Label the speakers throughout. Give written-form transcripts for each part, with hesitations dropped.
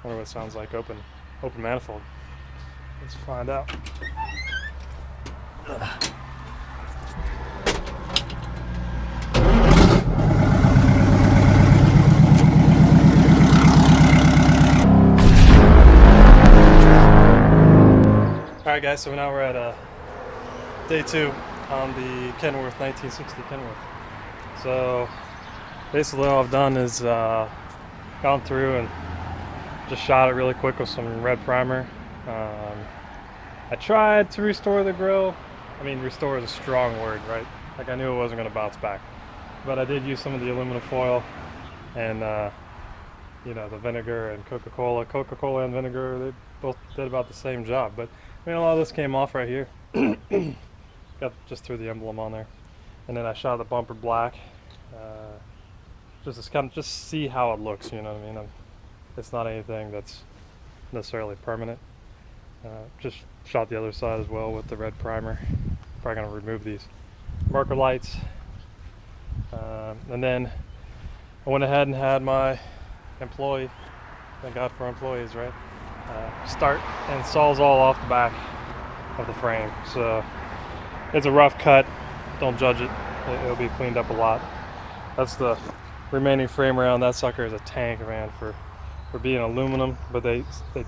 Speaker 1: Wonder what it sounds like open manifold. Let's find out. Alright guys, so now we're at day 2 on the Kenworth 1960 Kenworth. So basically all I've done is gone through and just shot it really quick with some red primer. I tried to restore the grill. I mean, restore is a strong word, right? Like, I knew it wasn't going to bounce back. But I did use some of the aluminum foil and you know, the vinegar and Coca-Cola. Coca-Cola and vinegar, they both did about the same job. But I mean, a lot of this came off right here. Got just threw the emblem on there, and then I shot the bumper black, just to kind of just see how it looks. You know what I mean? It's not anything that's necessarily permanent. Just shot the other side as well with the red primer. Probably gonna remove these marker lights, and then I went ahead and had my employee. Thank God for employees, right? Start and saws all off the back of the frame. So it's a rough cut. Don't judge it. It'll be cleaned up a lot. That's the remaining frame around. That sucker is a tank, man, for being aluminum. But they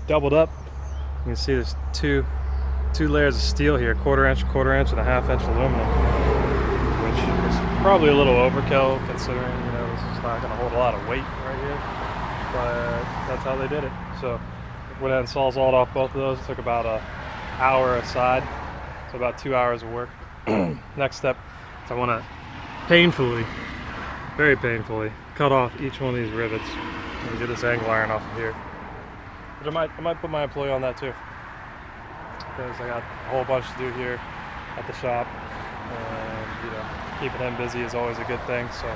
Speaker 1: doubled up. You can see there's two layers of steel here, quarter inch, and a half-inch aluminum, which is probably a little overkill considering, you know, this is not going to hold a lot of weight right here. But that's how they did it. So went ahead and sawzalled off both of those. It took about an hour a side, so about 2 hours of work. Next step is I want to painfully, very painfully, cut off each one of these rivets and get this angle iron off of here. Which I might put my employee on that too, because I got a whole bunch to do here at the shop, and you know, keeping him busy is always a good thing. So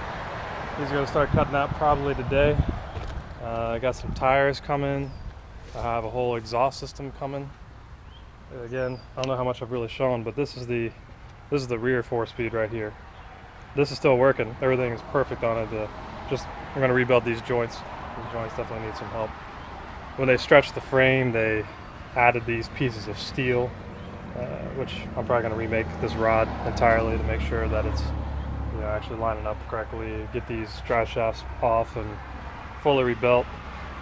Speaker 1: he's going to start cutting that probably today. I got some tires coming. I have a whole exhaust system coming. Again, I don't know how much I've really shown, but this is the rear 4-speed right here. This is still working. Everything is perfect on it. I'm going to rebuild these joints. These joints definitely need some help. When they stretched the frame, they added these pieces of steel, which I'm probably going to remake this rod entirely to make sure that it's, you know, actually lining up correctly. Get these drive shafts off and fully rebuilt.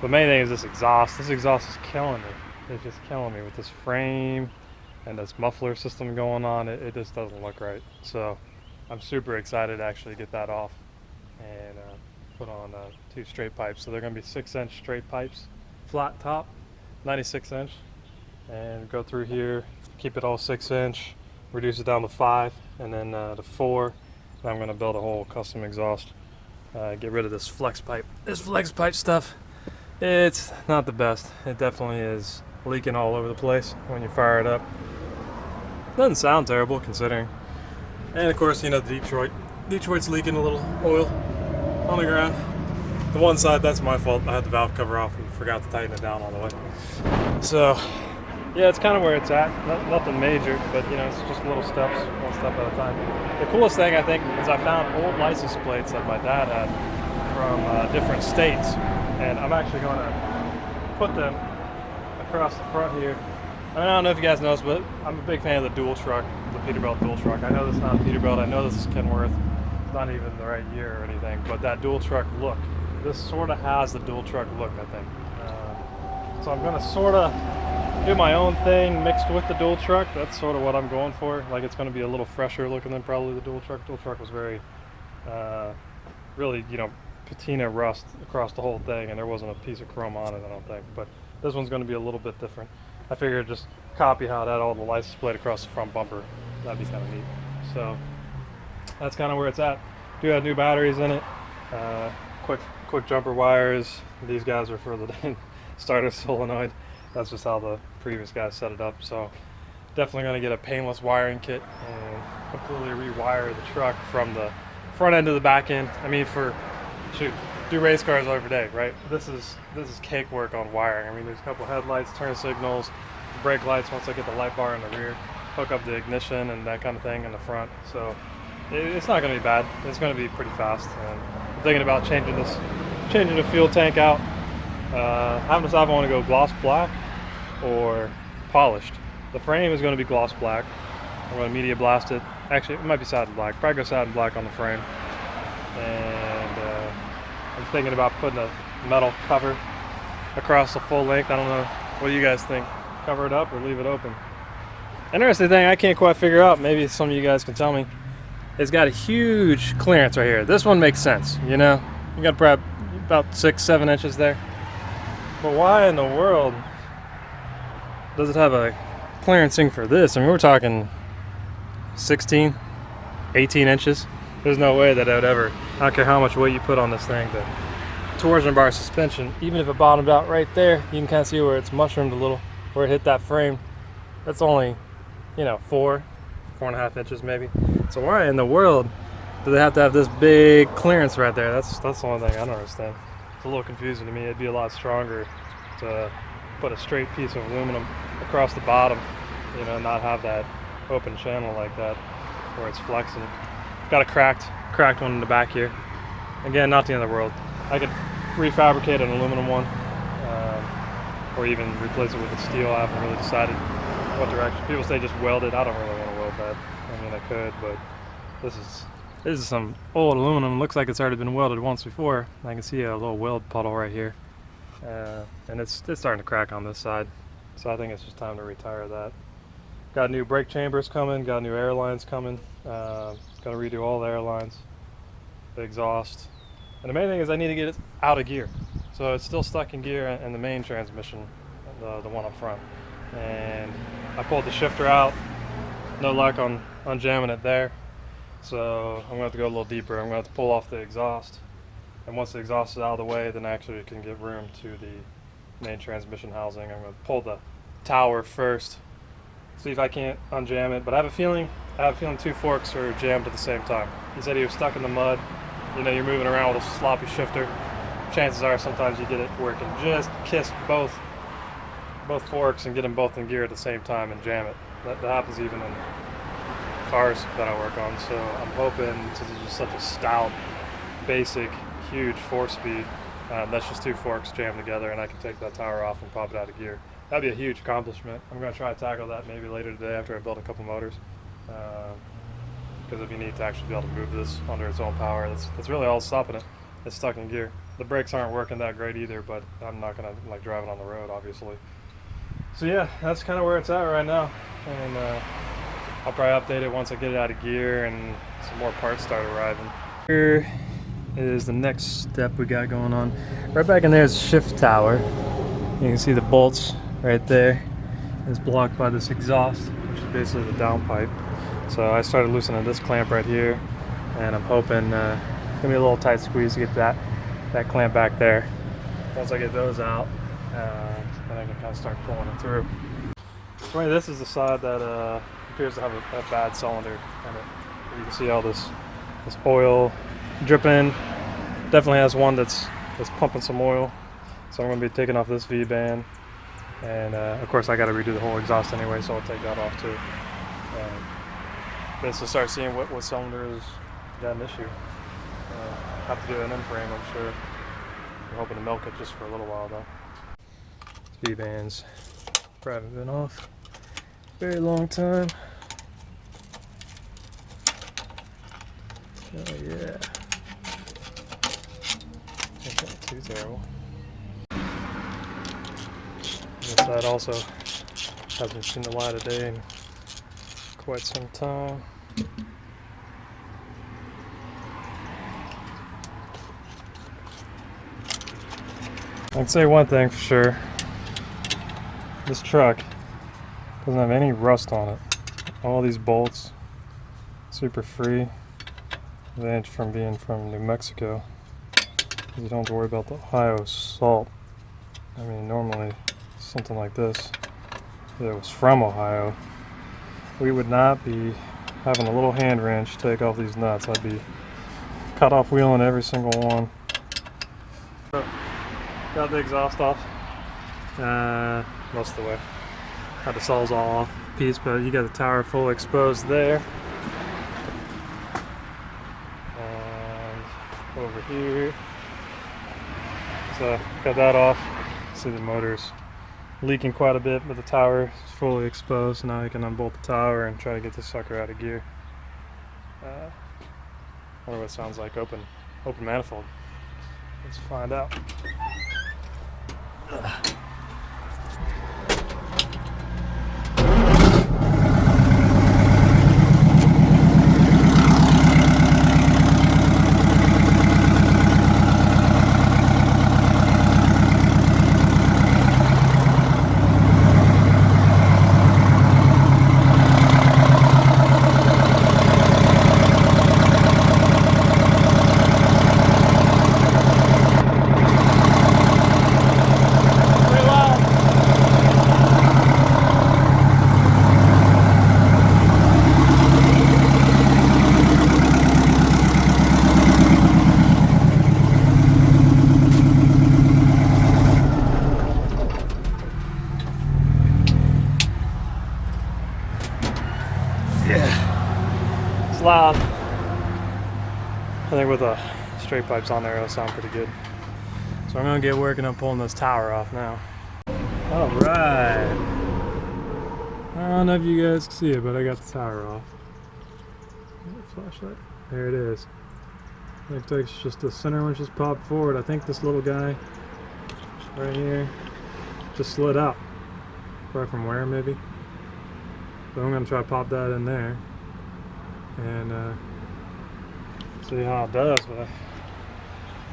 Speaker 1: The main thing is this exhaust. This exhaust is killing me. It's just killing me with this frame and this muffler system going on. It just doesn't look right. So I'm super excited to actually get that off and put on 2 straight pipes. So they're going to be 6-inch straight pipes, flat top, 96-inch, and go through here, keep it all 6-inch, reduce it down to 5, and then to 4. And I'm going to build a whole custom exhaust. Get rid of this flex pipe. This flex pipe stuff, it's not the best. It definitely is leaking all over the place when you fire it up. Doesn't sound terrible considering. And of course, you know, Detroit's leaking a little oil on the ground. The one side, that's my fault. I had the valve cover off and forgot to tighten it down all the way. So yeah, it's kind of where it's at. Nothing major, but you know, it's just little steps, one step at a time. The coolest thing, I think, is I found old license plates that my dad had from different states, and I'm actually going to put them across the front here. I mean, I don't know if you guys noticed, but I'm a big fan of the dual truck, the Peterbilt dual truck. I know this is not a Peterbilt. I know this is Kenworth. It's not even the right year or anything, but that dual truck look, this sort of has the dual truck look, I think. So I'm going to sort of do my own thing mixed with the dual truck. That's sort of what I'm going for. Like, it's going to be a little fresher looking than probably the dual truck. Dual truck was very, really, you know, patina rust across the whole thing, and there wasn't a piece of chrome on it, I don't think. But this one's going to be a little bit different. I figured just copy how it had all the license plate across the front bumper. That'd be kind of neat. So that's kind of where it's at. Do have new batteries in it. Quick jumper wires. These guys are for the starter solenoid. That's just how the previous guys set it up. So definitely going to get a painless wiring kit and completely rewire the truck from the front end to the back end. I mean, do race cars every day, right? This is cake work on wiring. I mean, there's a couple headlights, turn signals, brake lights once I get the light bar in the rear, hook up the ignition and that kind of thing in the front. So it's not going to be bad. It's going to be pretty fast. And I'm thinking about changing the fuel tank out Having to decide if I want to go gloss black or polished. The frame is going to be gloss black. I'm going to media blast it. Actually, it might be satin black. Probably go satin black on the frame. And I'm thinking about putting a metal cover across the full length. I don't know. What do you guys think? Cover it up or leave it open? Interesting thing I can't quite figure out. Maybe some of you guys can tell me. It's got a huge clearance right here. This one makes sense, you know? You got probably about 6-7 inches there. But why in the world does it have a clearancing for this? I mean, we're talking 16, 18 inches. There's no way that I would ever, I don't care how much weight you put on this thing, the torsion bar suspension, even if it bottomed out right there, you can kind of see where it's mushroomed a little, where it hit that frame. That's only, you know, 4.5 inches maybe. So why in the world do they have to have this big clearance right there? That's the only thing I don't understand. It's a little confusing to me. It'd be a lot stronger to put a straight piece of aluminum across the bottom, you know, not have that open channel like that where it's flexing. Got a cracked one in the back here. Again, not the end of the world. I could refabricate an aluminum one, or even replace it with a steel. I haven't really decided what direction. People say just weld it. I don't really want to weld that. I mean, I could, but this is some old aluminum. Looks like it's already been welded once before. I can see a little weld puddle right here, and it's starting to crack on this side. So I think it's just time to retire that. Got new brake chambers coming. Got new air lines coming. Got to redo all the air lines, the exhaust, and the main thing is I need to get it out of gear. So it's still stuck in gear in the main transmission, the one up front. And I pulled the shifter out. No luck on jamming it there. So I'm going to have to go a little deeper. I'm going to have to pull off the exhaust. And once the exhaust is out of the way, then actually it can get room to the main transmission housing. I'm going to pull the tower first, see if I can't unjam it. But I have a feeling two forks are jammed at the same time. He said he was stuck in the mud. You know, you're moving around with a sloppy shifter. Chances are sometimes you get it where it can just kiss both forks and get them both in gear at the same time and jam it. That happens even in cars that I work on. So I'm hoping to do just such a stout, basic, huge 4-speed. That's just two forks jammed together, and I can take that tower off and pop it out of gear. That'd be a huge accomplishment. I'm going to try to tackle that maybe later today after I build a couple motors. Because it'd be neat to actually be able to move this under its own power. That's really all stopping it. It's stuck in gear. The brakes aren't working that great either, but I'm not going to like drive it on the road, obviously. So yeah, that's kind of where it's at right now. And I'll probably update it once I get it out of gear and some more parts start arriving. Here is the next step we got going on. Right back in there is the shift tower. You can see the bolts right there. It's blocked by this exhaust, which is basically the downpipe. So I started loosening this clamp right here, and I'm hoping it's gonna be a little tight squeeze to get that clamp back there. Once I get those out, then I can kind of start pulling it through. Anyway, this is the side that appears to have a bad cylinder in it. You can see all this oil dripping. Definitely has one that's pumping some oil. So I'm going to be taking off this V-band, and of course I got to redo the whole exhaust anyway, so I'll take that off too. Then to start seeing what cylinder has got an issue. Have to do an in-frame, I'm sure. I'm hoping to milk it just for a little while though. V-bands probably haven't been off a very long time. Oh yeah. Ain't that too terrible. This side also hasn't seen the light of day in quite some time. I can say one thing for sure. This truck doesn't have any rust on it. All these bolts, super free. Advantage from being from New Mexico. You don't have to worry about the Ohio salt. I mean, normally something like this, if it was from Ohio, we would not be having a little hand wrench take off these nuts. I'd be cut off wheeling every single one. So, got the exhaust off most of the way. Had the saws all off piece, but you got the tower full exposed there. And over here. So got that off. see the motor's leaking quite a bit, but the tower is fully exposed. Now you can unbolt the tower and try to get this sucker out of gear. Wonder what it sounds like open manifold. Let's find out. Yeah, it's loud. I think with the straight pipes on there, it'll sound pretty good. So I'm gonna get working on pulling this tower off now. All right. I don't know if you guys can see it, but I got the tower off. Flashlight. There it is. Looks like it's just the center one just popped forward. I think this little guy right here just slid out. Probably from where, maybe. So I'm going to try to pop that in there and see how it does, but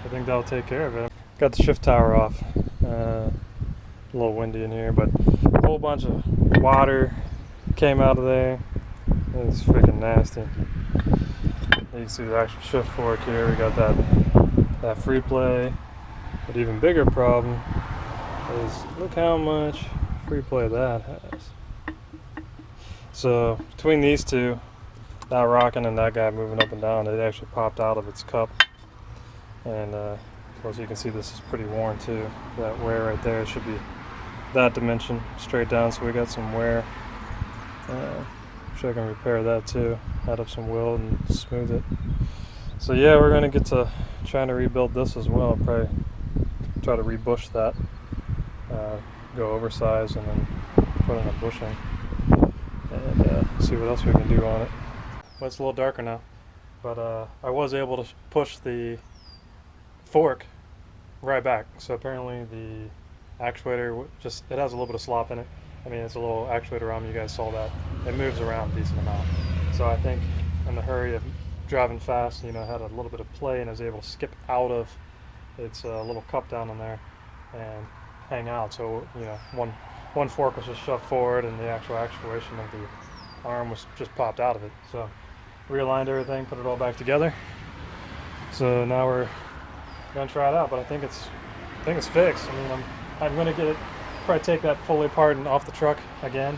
Speaker 1: I think that'll take care of it. Got the shift tower off. A little windy in here, but a whole bunch of water came out of there. It's freaking nasty. You can see the actual shift fork here. We got that free play, but even bigger problem is look how much free play that has. So between these two, that rocking and that guy moving up and down, it actually popped out of its cup. And of course you can see this is pretty worn too. That wear right there should be that dimension straight down, so we got some wear. Sure I can repair that too, add up some weld and smooth it. So yeah, we're gonna get to trying to rebuild this as well. Probably try to rebush that, go oversize and then put in a bushing. And see what else we can do on it. Well, it's a little darker now, but I was able to push the fork right back. So apparently the actuator it has a little bit of slop in it. I mean, it's a little actuator arm, you guys saw that. It moves around a decent amount. So I think in the hurry of driving fast, you know, had a little bit of play and was able to skip out of its little cup down in there and hang out. So, you know, one fork was just shoved forward and the actual actuation of the arm was just popped out of it. So realigned everything, put it all back together. So now we're gonna try it out, but I think it's fixed. I mean, I'm gonna get it, probably take that fully apart and off the truck again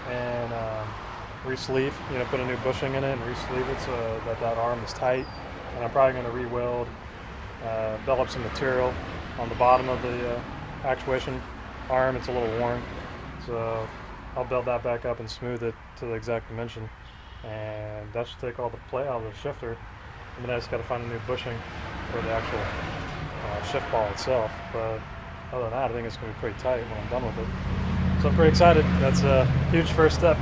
Speaker 1: and re-sleeve, you know, put a new bushing in it and re-sleeve it so that arm is tight. And I'm probably gonna re-weld, build up some material on the bottom of the actuation arm. It's a little worn, so I'll build that back up and smooth it to the exact dimension, and that should take all the play out of the shifter. And then I just got to find a new bushing for the actual shift ball itself, but other than that I think it's going to be pretty tight when I'm done with it. So I'm pretty excited. That's a huge first step.